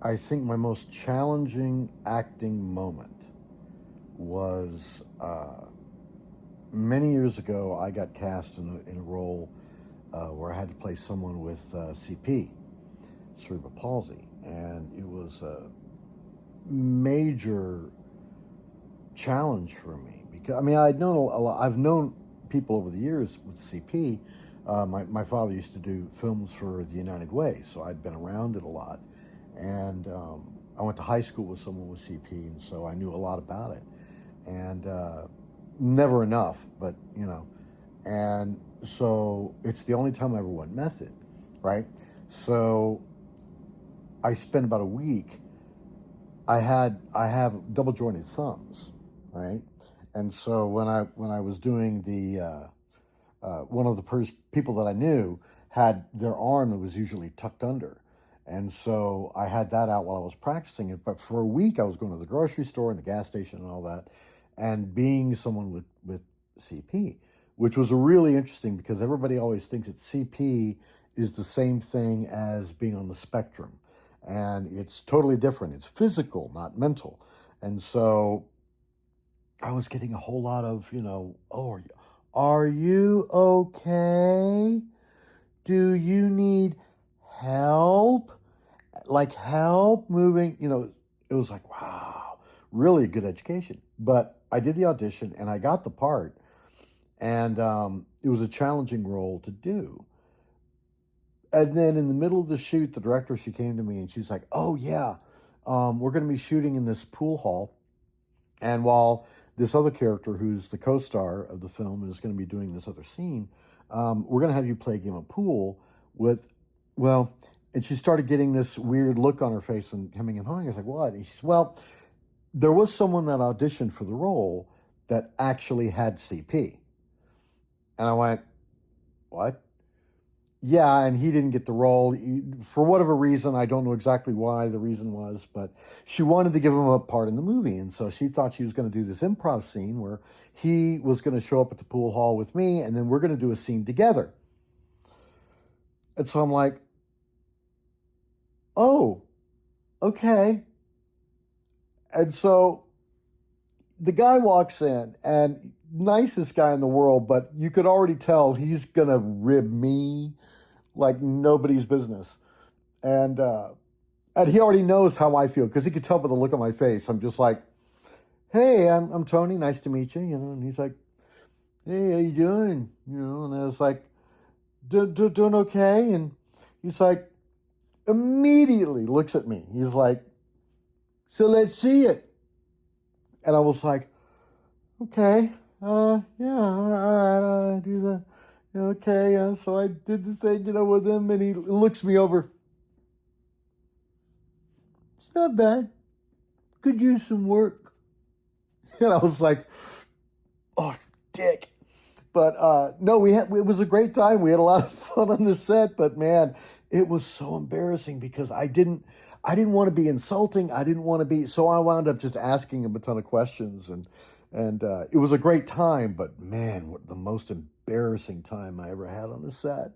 I think my most challenging acting moment was many years ago. I got cast in a role where I had to play someone with CP, cerebral palsy, and it was a major challenge for me because I mean I'd known a lot. I've known people over the years with CP. My father used to do films for the United Way, so I'd been around it a lot. And I went to high school with someone with CP, and so I knew a lot about it. And never enough, but you know. And so it's the only time I ever went method, right? So I spent about a week. I have double jointed thumbs, right? And so when I was doing the one of the people that I knew had their arm that was usually tucked under. And so I had that out while I was practicing it. But for a week, I was going to the grocery store and the gas station and all that, and being someone with CP, which was really interesting because everybody always thinks that CP is the same thing as being on the spectrum. And it's totally different. It's physical, not mental. And so I was getting a whole lot of, oh, are you okay? Do you need help? Like help moving? It was like, wow, really good education. But I did the audition and I got the part. And it was a challenging role to do. And then in the middle of the shoot, the director, she came to me and she's like, oh, yeah, we're going to be shooting in this pool hall. And while this other character, who's the co-star of the film, is going to be doing this other scene, we're going to have you play a game of pool with, well, and she started getting this weird look on her face and hemming and hawing. I was like, what? And she said, well, there was someone that auditioned for the role that actually had CP. And I went, what? Yeah, and he didn't get the role. For whatever reason, I don't know exactly why the reason was, but she wanted to give him a part in the movie. And so she thought she was going to do this improv scene where he was going to show up at the pool hall with me, and then we're going to do a scene together. And so I'm like, oh, okay. And so the guy walks in, and nicest guy in the world, but you could already tell he's going to rib me like nobody's business. And and he already knows how I feel because he could tell by the look on my face. I'm just like, "Hey, I'm Tony. Nice to meet you." And he's like, "Hey, how you doing?" And I was like, Doing okay." And he's like, immediately looks at me. He's like, "So let's see it." And I was like, "Okay, yeah, all right, do the." Okay, so I did the thing, with him, and he looks me over. It's not bad. Could use some work. And I was like, oh, dick. But no, it was a great time. We had a lot of fun on the set. But man, it was so embarrassing because I didn't want to be insulting. I didn't want to be. So I wound up just asking him a ton of questions, and it was a great time. But man, what the most embarrassing time I ever had on the set.